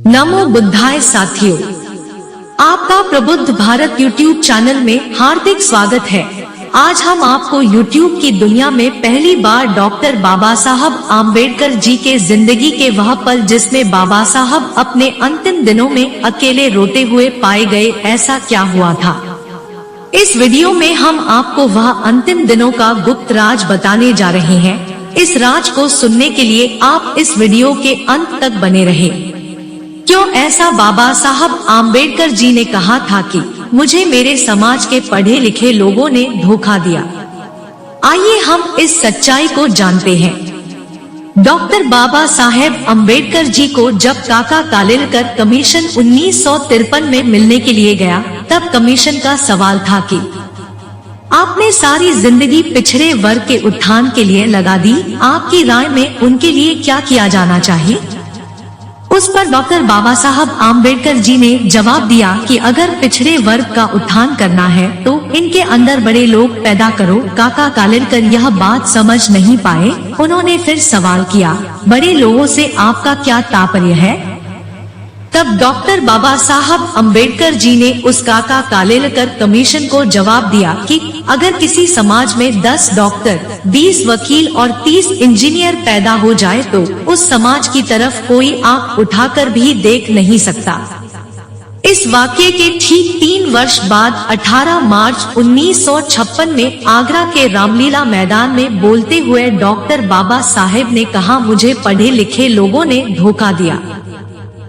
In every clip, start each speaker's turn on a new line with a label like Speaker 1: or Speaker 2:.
Speaker 1: नमो बुद्धाय साथियों, आपका प्रबुद्ध भारत यूट्यूब चैनल में हार्दिक स्वागत है। आज हम आपको यूट्यूब की दुनिया में पहली बार डॉक्टर बाबा साहब आम्बेडकर जी के जिंदगी के वह पल जिसमें बाबा साहब अपने अंतिम दिनों में अकेले रोते हुए पाए गए, ऐसा क्या हुआ था। इस वीडियो में हम आपको वह अंतिम दिनों का गुप्त राज बताने जा रहे हैं। इस राज को सुनने के लिए आप इस वीडियो के अंत तक बने रहे। क्यों ऐसा बाबा साहब आम्बेडकर जी ने कहा था कि मुझे मेरे समाज के पढ़े लिखे लोगों ने धोखा दिया। आइए हम इस सच्चाई को जानते हैं। डॉक्टर बाबा साहेब अम्बेडकर जी को जब काका कालेलकर कमीशन 1953 में मिलने के लिए गया, तब कमीशन का सवाल था कि आपने सारी जिंदगी पिछड़े वर्ग के उत्थान के लिए लगा दी, आपकी राय में उनके लिए क्या किया जाना चाहिए। उस पर डॉक्टर बाबा साहब आम्बेडकर जी ने जवाब दिया कि अगर पिछड़े वर्ग का उत्थान करना है तो इनके अंदर बड़े लोग पैदा करो। काका कालेलकर यह बात समझ नहीं पाए। उन्होंने फिर सवाल किया, बड़े लोगों से आपका क्या तात्पर्य है। तब डॉक्टर बाबा साहब अम्बेडकर जी ने उस काका कालेलकर कमीशन को जवाब दिया कि अगर किसी समाज में 10 डॉक्टर, 20 वकील और 30 इंजीनियर पैदा हो जाए तो उस समाज की तरफ कोई आंख उठाकर भी देख नहीं सकता। इस वाक्य के ठीक 3 वर्ष बाद 18 मार्च 1956 में आगरा के रामलीला मैदान में बोलते हुए डॉक्टर बाबा साहेब ने कहा, मुझे पढ़े लिखे लोगों ने धोखा दिया।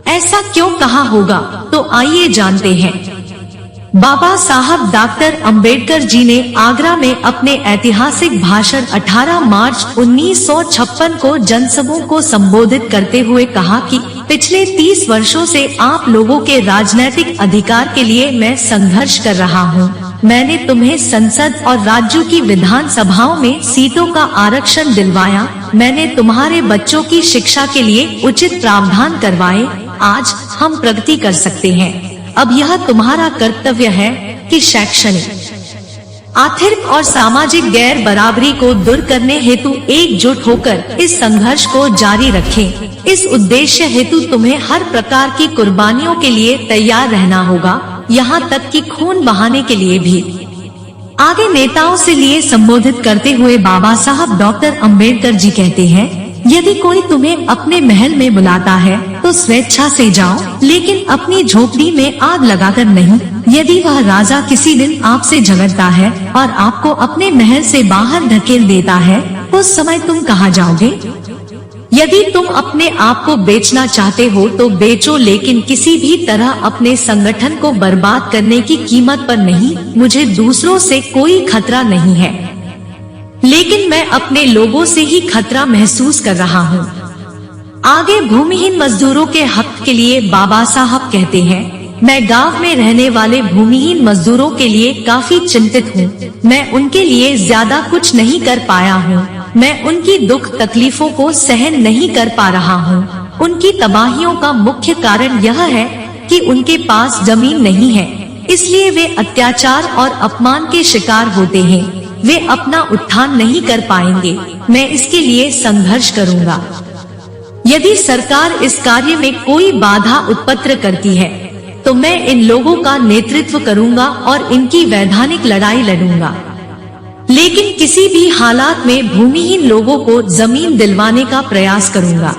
Speaker 1: ऐसा क्यों कहा होगा, तो आइए जानते हैं। बाबा साहब डॉक्टर अम्बेडकर जी ने आगरा में अपने ऐतिहासिक भाषण 18 मार्च 1956 को जनसमूह को संबोधित करते हुए कहा कि पिछले 30 वर्षों से आप लोगों के राजनीतिक अधिकार के लिए मैं संघर्ष कर रहा हूँ। मैंने तुम्हें संसद और राज्यों की विधान सभाओं में सीटों का आरक्षण दिलवाया। मैंने तुम्हारे बच्चों की शिक्षा के लिए उचित प्रावधान करवाए। आज हम प्रगति कर सकते हैं। अब यह तुम्हारा कर्तव्य है कि शैक्षणिक, आर्थिक और सामाजिक गैर बराबरी को दूर करने हेतु एकजुट होकर इस संघर्ष को जारी रखें। इस उद्देश्य हेतु तुम्हें हर प्रकार की कुर्बानियों के लिए तैयार रहना होगा, यहाँ तक कि खून बहाने के लिए भी। आगे नेताओं से लिए संबोधित करते हुए बाबा साहब डॉक्टर अम्बेडकर जी कहते हैं, यदि कोई तुम्हें अपने महल में बुलाता है तो स्वेच्छा से जाओ, लेकिन अपनी झोपड़ी में आग लगाकर नहीं। यदि वह राजा किसी दिन आपसे झगड़ता है और आपको अपने महल से बाहर धकेल देता है, उस समय तुम कहाँ जाओगे। यदि तुम अपने आप को बेचना चाहते हो तो बेचो, लेकिन किसी भी तरह अपने संगठन को बर्बाद करने की कीमत पर नहीं। मुझे दूसरों से कोई खतरा नहीं है, लेकिन मैं अपने लोगों से ही खतरा महसूस कर रहा हूँ। आगे भूमिहीन मजदूरों के हक के लिए बाबा साहब कहते हैं, मैं गांव में रहने वाले भूमिहीन मजदूरों के लिए काफी चिंतित हूँ। मैं उनके लिए ज्यादा कुछ नहीं कर पाया हूँ। मैं उनकी दुख तकलीफों को सहन नहीं कर पा रहा हूँ। उनकी तबाहियों का मुख्य कारण यह है कि उनके पास जमीन नहीं है, इसलिए वे अत्याचार और अपमान के शिकार होते हैं। वे अपना उत्थान नहीं कर पाएंगे। मैं इसके लिए संघर्ष करूंगा। यदि सरकार इस कार्य में कोई बाधा उत्पन्न करती है तो मैं इन लोगों का नेतृत्व करूंगा और इनकी वैधानिक लड़ाई लड़ूंगा, लेकिन किसी भी हालात में भूमिहीन लोगों को जमीन दिलवाने का प्रयास करूंगा।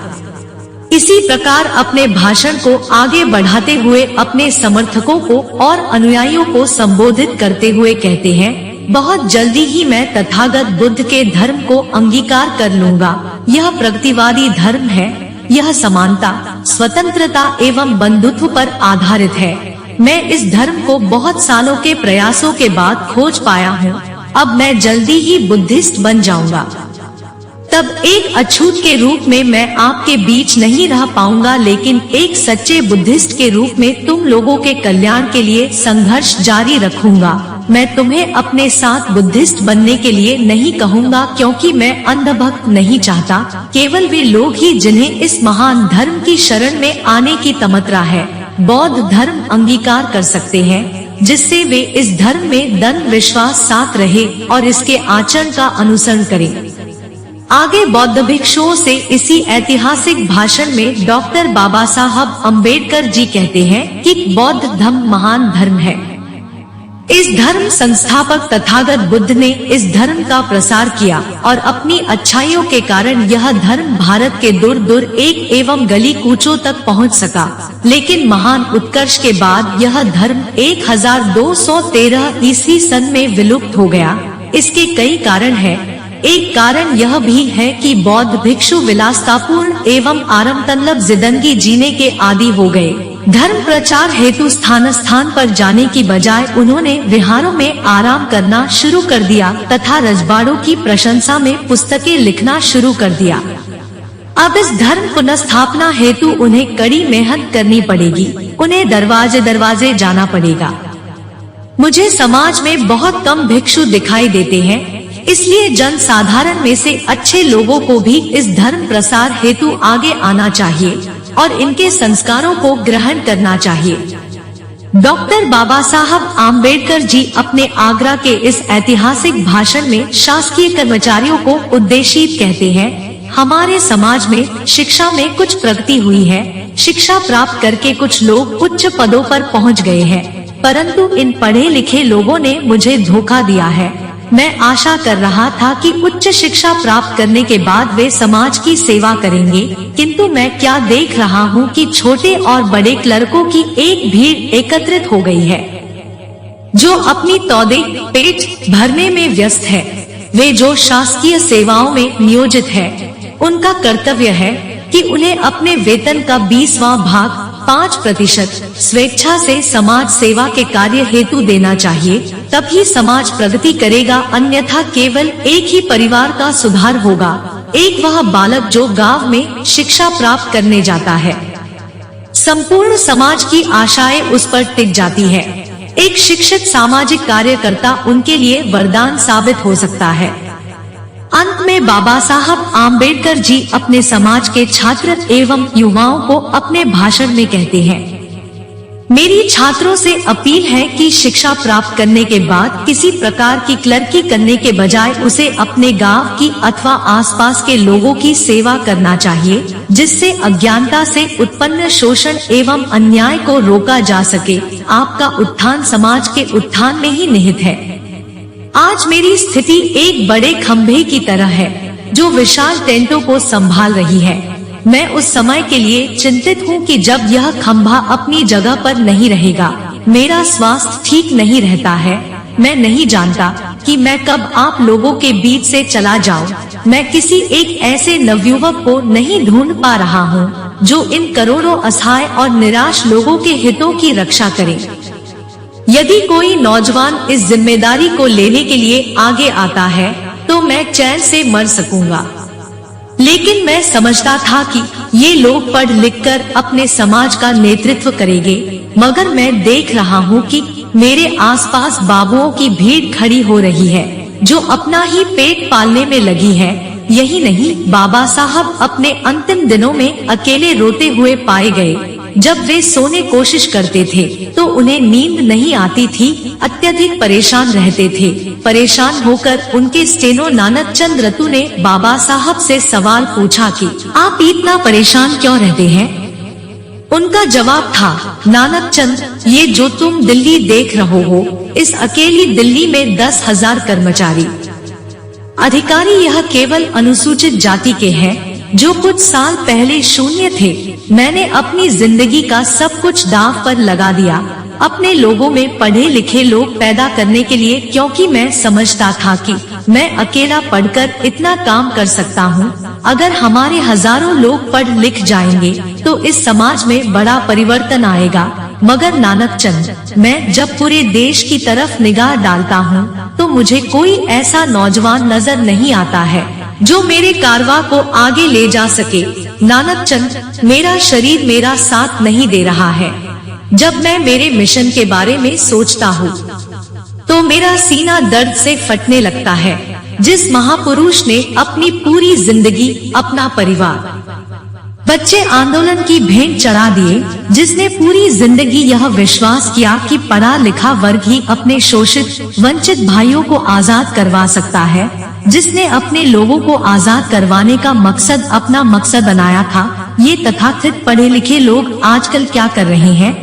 Speaker 1: इसी प्रकार अपने भाषण को आगे बढ़ाते हुए अपने समर्थकों को और अनुयायियों को संबोधित करते हुए कहते हैं, बहुत जल्दी ही मैं तथागत बुद्ध के धर्म को अंगीकार कर लूंगा। यह प्रगतिवादी धर्म है। यह समानता, स्वतंत्रता एवं बंधुत्व पर आधारित है। मैं इस धर्म को बहुत सालों के प्रयासों के बाद खोज पाया हूँ। अब मैं जल्दी ही बुद्धिस्ट बन जाऊंगा। तब एक अछूत के रूप में मैं आपके बीच नहीं रह पाऊंगा, लेकिन एक सच्चे बुद्धिस्ट के रूप में तुम लोगों के कल्याण के लिए संघर्ष जारी रखूंगा। मैं तुम्हें अपने साथ बुद्धिस्ट बनने के लिए नहीं कहूँगा, क्योंकि मैं अंधभक्त नहीं चाहता। केवल वे लोग ही जिन्हें इस महान धर्म की शरण में आने की तमन्ना है, बौद्ध धर्म अंगीकार कर सकते हैं, जिससे वे इस धर्म में दृढ़ विश्वास साथ रहे और इसके आचरण का अनुसरण करें। आगे बौद्ध भिक्षुओं से इसी ऐतिहासिक भाषण में डॉक्टर बाबा साहब अम्बेडकर जी कहते हैं कि बौद्ध धर्म महान धर्म है। इस धर्म संस्थापक तथागत बुद्ध ने इस धर्म का प्रसार किया और अपनी अच्छाइयों के कारण यह धर्म भारत के दूर दूर एक एवं गली कूचों तक पहुंच सका। लेकिन महान उत्कर्ष के बाद यह धर्म 1213 ईस्वी सन में विलुप्त हो गया। इसके कई कारण हैं। एक कारण यह भी है कि बौद्ध भिक्षु विलासतापूर्ण एवं आरामतलब जिंदगी जीने के आदी हो गए। धर्म प्रचार हेतु स्थान स्थान पर जाने की बजाय उन्होंने विहारों में आराम करना शुरू कर दिया तथा रजवाड़ों की प्रशंसा में पुस्तकें लिखना शुरू कर दिया। अब इस धर्म पुनर्स्थापना हेतु उन्हें कड़ी मेहनत करनी पड़ेगी। उन्हें दरवाजे दरवाजे जाना पड़ेगा। मुझे समाज में बहुत कम भिक्षु दिखाई देते हैं, इसलिए जन साधारण में से अच्छे लोगों को भी इस धर्म प्रसार हेतु आगे आना चाहिए और इनके संस्कारों को ग्रहण करना चाहिए। डॉक्टर बाबा साहब आम्बेडकर जी अपने आगरा के इस ऐतिहासिक भाषण में शासकीय कर्मचारियों को उद्देशित कहते हैं, हमारे समाज में शिक्षा में कुछ प्रगति हुई है। शिक्षा प्राप्त करके कुछ लोग उच्च पदों पर पहुंच गए हैं, परंतु इन पढ़े लिखे लोगों ने मुझे धोखा दिया है। मैं आशा कर रहा था कि उच्च शिक्षा प्राप्त करने के बाद वे समाज की सेवा करेंगे, किंतु मैं क्या देख रहा हूँ कि छोटे और बड़े क्लर्कों की एक भीड़ एकत्रित हो गई है, जो अपनी तौदे पेट भरने में व्यस्त है। वे जो शासकीय सेवाओं में नियोजित है, उनका कर्तव्य है कि उन्हें अपने वेतन का 20वां भाग 5% स्वेच्छा से समाज सेवा के कार्य हेतु देना चाहिए, तभी समाज प्रगति करेगा, अन्यथा केवल एक ही परिवार का सुधार होगा। एक वह बालक जो गांव में शिक्षा प्राप्त करने जाता है, संपूर्ण समाज की आशाएं उस पर टिक जाती है। एक शिक्षित सामाजिक कार्यकर्ता उनके लिए वरदान साबित हो सकता है। अंत में बाबा साहब आम्बेडकर जी अपने समाज के छात्र एवं युवाओं को अपने भाषण में कहते हैं, मेरी छात्रों से अपील है कि शिक्षा प्राप्त करने के बाद किसी प्रकार की क्लर्की करने के बजाय उसे अपने गांव की अथवा आसपास के लोगों की सेवा करना चाहिए, जिससे अज्ञानता से उत्पन्न शोषण एवं अन्याय को रोका जा सके। आपका उत्थान समाज के उत्थान में ही निहित है। आज मेरी स्थिति एक बड़े खंभे की तरह है जो विशाल टेंटों को संभाल रही है। मैं उस समय के लिए चिंतित हूँ कि जब यह खंभा अपनी जगह पर नहीं रहेगा। मेरा स्वास्थ्य ठीक नहीं रहता है। मैं नहीं जानता कि मैं कब आप लोगों के बीच से चला जाऊं। मैं किसी एक ऐसे नवयुवक को नहीं ढूंढ पा रहा हूँ जो इन करोड़ों असहाय और निराश लोगों के हितों की रक्षा करे। यदि कोई नौजवान इस जिम्मेदारी को लेने के लिए आगे आता है तो मैं चैन से मर सकूंगा। लेकिन मैं समझता था कि ये लोग पढ़ लिख कर अपने समाज का नेतृत्व करेंगे, मगर मैं देख रहा हूँ कि मेरे आसपास बाबुओं की भीड़ खड़ी हो रही है जो अपना ही पेट पालने में लगी है। यही नहीं, बाबा साहब अपने अंतिम दिनों में अकेले रोते हुए पाए गए। जब वे सोने कोशिश करते थे तो उन्हें नींद नहीं आती थी, अत्यधिक परेशान रहते थे। परेशान होकर उनके स्टेनो नानक चंद रतु ने बाबा साहब से सवाल पूछा कि आप इतना परेशान क्यों रहते हैं? उनका जवाब था, नानक चंद, ये जो तुम दिल्ली देख रहे हो, इस अकेली दिल्ली में 10,000 कर्मचारी अधिकारी यह केवल अनुसूचित जाति के हैं जो कुछ साल पहले शून्य थे। मैंने अपनी जिंदगी का सब कुछ दांव पर लगा दिया अपने लोगों में पढ़े लिखे लोग पैदा करने के लिए, क्योंकि मैं समझता था कि मैं अकेला पढ़कर इतना काम कर सकता हूँ। अगर हमारे हजारों लोग पढ़ लिख जाएंगे तो इस समाज में बड़ा परिवर्तन आएगा। मगर नानक चंद, मैं जब पूरे देश की तरफ निगाह डालता हूँ तो मुझे कोई ऐसा नौजवान नजर नहीं आता है जो मेरे कारवां को आगे ले जा सके। नानक चंद, मेरा शरीर मेरा साथ नहीं दे रहा है। जब मैं मेरे मिशन के बारे में सोचता हूँ तो मेरा सीना दर्द से फटने लगता है। जिस महापुरुष ने अपनी पूरी जिंदगी, अपना परिवार, बच्चे आंदोलन की भेंट चढ़ा दिए, जिसने पूरी जिंदगी यह विश्वास किया कि पढ़ा लिखा वर्ग ही अपने शोषित वंचित भाइयों को आजाद करवा सकता है, जिसने अपने लोगों को आजाद करवाने का मकसद अपना मकसद बनाया था। ये तथाकथित पढ़े लिखे लोग आजकल क्या कर रहे हैं?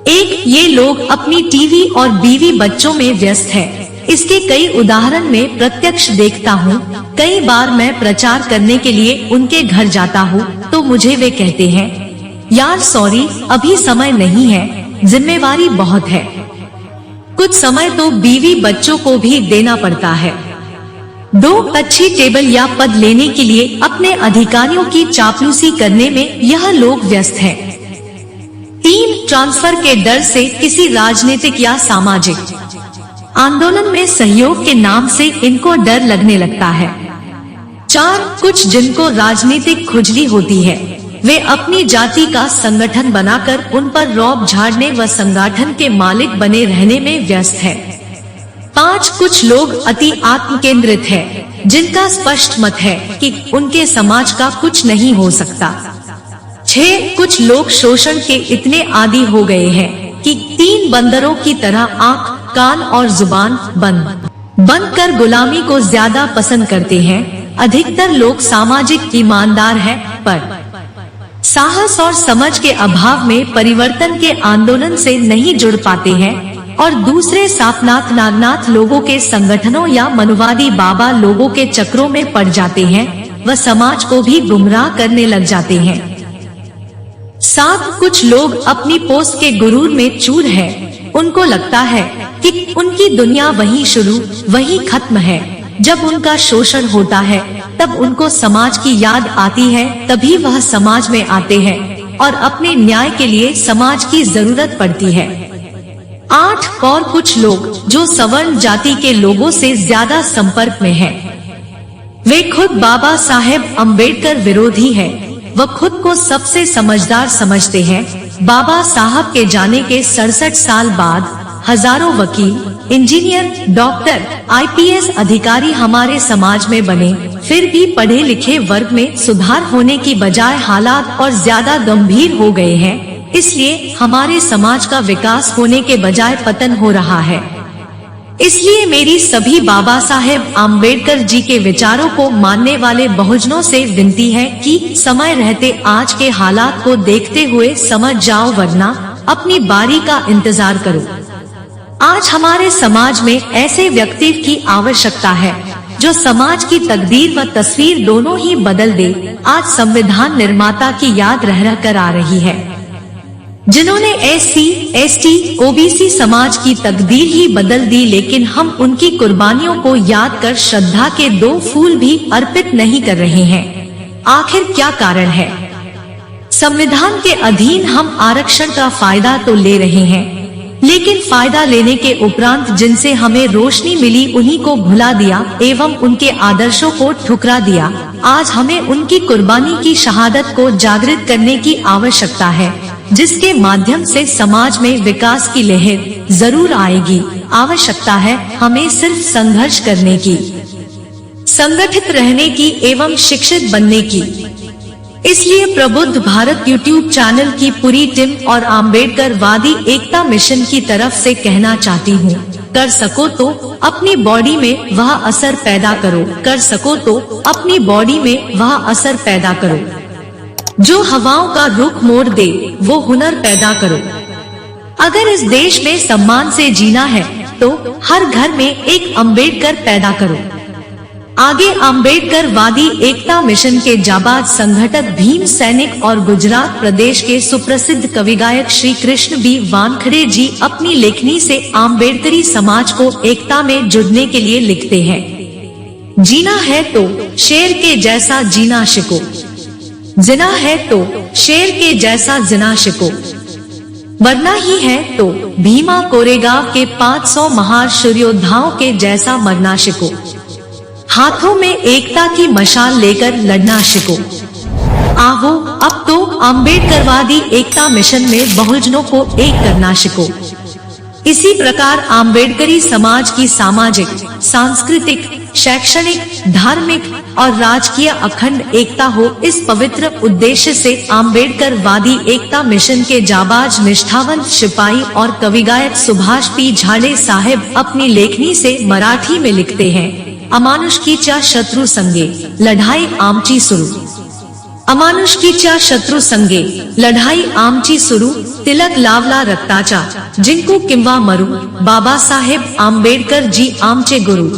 Speaker 1: एक, ये लोग अपनी टीवी और बीवी बच्चों में व्यस्त है। इसके कई उदाहरण में प्रत्यक्ष देखता हूँ। कई बार मैं प्रचार करने के लिए उनके घर जाता हूँ तो मुझे वे कहते हैं, यार सॉरी, अभी समय नहीं है, जिम्मेवारी बहुत है। कुछ समय तो बीवी बच्चों को भी देना पड़ता है। 2, अच्छी टेबल या पद लेने के लिए अपने अधिकारियों की चापलूसी करने में यह लोग व्यस्त हैं। 3, ट्रांसफर के डर से किसी राजनीतिक या सामाजिक आंदोलन में सहयोग के नाम से इनको डर लगने लगता है। 4, कुछ जिनको राजनीतिक खुजली होती है, वे अपनी जाति का संगठन बनाकर उन पर रौब झाड़ने व संगठन के मालिक बने रहने में व्यस्त है। 5, कुछ लोग अति आत्म केंद्रित है, जिनका स्पष्ट मत है कि उनके समाज का कुछ नहीं हो सकता। 6, कुछ लोग शोषण के इतने आदी हो गए हैं कि 3 बंदरों की तरह आंख, कान और जुबान बंद कर गुलामी को ज्यादा पसंद करते हैं। अधिकतर लोग सामाजिक ईमानदार हैं, पर साहस और समझ के अभाव में परिवर्तन के आंदोलन से नहीं जुड़ पाते हैं और दूसरे सापनाथ नागनाथ लोगों के संगठनों या मनुवादी बाबा लोगों के चक्रों में पड़ जाते हैं व समाज को भी गुमराह करने लग जाते हैं। 7, कुछ लोग अपनी पोस्ट के गुरूर में चूर है। उनको लगता है कि उनकी दुनिया वहीं शुरू वहीं खत्म है। जब उनका शोषण होता है तब उनको समाज की याद आती है, तभी वह समाज में आते हैं और अपने न्याय के लिए समाज की जरूरत पड़ती है। 8, और कुछ लोग जो सवर्ण जाति के लोगों से ज्यादा संपर्क में हैं। वे खुद बाबा साहेब अम्बेडकर विरोधी है। वह खुद को सबसे समझदार समझते हैं। बाबा साहब के जाने के 67 साल बाद हजारों वकील, इंजीनियर, डॉक्टर, आईपीएस अधिकारी हमारे समाज में बने, फिर भी पढ़े लिखे वर्ग में सुधार होने की बजाय हालात और ज्यादा गंभीर हो गए हैं। इसलिए हमारे समाज का विकास होने के बजाय पतन हो रहा है। इसलिए मेरी सभी बाबा साहेब आम्बेडकर जी के विचारों को मानने वाले बहुजनों से विनती है कि समय रहते आज के हालात को देखते हुए समझ जाओ, वरना अपनी बारी का इंतजार करो। आज हमारे समाज में ऐसे व्यक्ति की आवश्यकता है जो समाज की तकदीर व तस्वीर दोनों ही बदल दे। आज संविधान निर्माता की याद रह कर आ रही है, जिन्होंने एससी, एसटी, ओबीसी समाज की तकदीर ही बदल दी, लेकिन हम उनकी कुर्बानियों को याद कर श्रद्धा के 2 फूल भी अर्पित नहीं कर रहे हैं। आखिर क्या कारण है? संविधान के अधीन हम आरक्षण का फायदा तो ले रहे हैं, लेकिन फायदा लेने के उपरांत जिनसे हमें रोशनी मिली उन्हीं को भुला दिया एवं उनके आदर्शों को ठुकरा दिया। आज हमें उनकी कुर्बानी की शहादत को जागृत करने की आवश्यकता है, जिसके माध्यम से समाज में विकास की लहर जरूर आएगी। आवश्यकता है हमें सिर्फ संघर्ष करने की, संगठित रहने की एवं शिक्षित बनने की। इसलिए प्रबुद्ध भारत यूट्यूब चैनल की पूरी टीम और आम्बेडकर वादी एकता मिशन की तरफ से कहना चाहती हूँ, कर सको तो अपनी बॉडी में वह असर पैदा करो, कर सको तो अपनी बॉडी में वह असर पैदा करो। जो हवाओं का रुख मोड़ दे वो हुनर पैदा करो। अगर इस देश में सम्मान से जीना है तो हर घर में एक अम्बेडकर पैदा करो। आगे अम्बेडकर वादी एकता मिशन के जाबाज संगठक भीम सैनिक और गुजरात प्रदेश के सुप्रसिद्ध कवि गायक श्री कृष्ण बी वानखड़े जी अपनी लेखनी से अम्बेडकरी समाज को एकता में जुड़ने के लिए लिखते हैं। जीना है तो शेर के जैसा जीना सीखो, जिना है तो शेर के जैसा जिना सीखो, मरना ही है तो भीमा कोरेगांव के 500 महान शूरयोद्धाओं के जैसा मरना सीखो। हाथों में एकता की मशाल लेकर लड़ना सीखो। आओ अब तो अम्बेडकरवादी एकता मिशन में बहुजनों को एक करना सीखो। इसी प्रकार अम्बेडकरी समाज की सामाजिक, सांस्कृतिक, शैक्षणिक, धार्मिक और राजकीय अखंड एकता हो। इस पवित्र उद्देश्य से आम्बेडकरवादी एकता मिशन के जाबाज निष्ठावंत सिपाही और कविगायक सुभाष पी झाड़े साहेब अपनी लेखनी से मराठी में लिखते हैं, अमानुषकीच्या शत्रु संगे लढाई आमची सुरू। अमानुषकीच्या शत्रु संगे लढाई आमची सुरू, तिलक लावला रक्ताचा जिंकू किंवा मरू, बाबासाहेब आंबेडकर जी आमचे गुरु।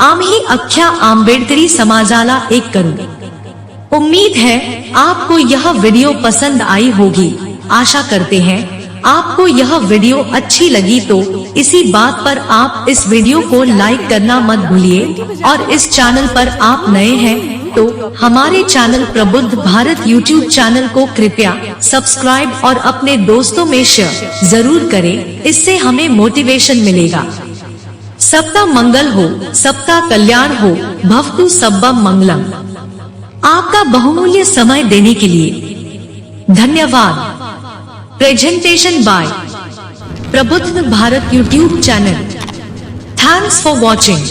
Speaker 1: आम्ही अख्ख्या आंबेडकरी समाजाला एक करू। उम्मीद है आपको यह वीडियो पसंद आई होगी। आशा करते हैं आपको यह वीडियो अच्छी लगी तो इसी बात पर आप इस वीडियो को लाइक करना मत भूलिए और इस चैनल पर आप नए हैं तो हमारे चैनल प्रबुद्ध भारत यूट्यूब चैनल को कृपया सब्सक्राइब और अपने दोस्तों में शेयर जरूर करें, इससे हमें मोटिवेशन मिलेगा। सबका मंगल हो, सबका कल्याण हो, भवतु सब्बम मंगलम। आपका बहुमूल्य समय देने के लिए धन्यवाद। प्रेजेंटेशन बाय प्रबुद्ध Bharat YouTube channel. Thanks for watching.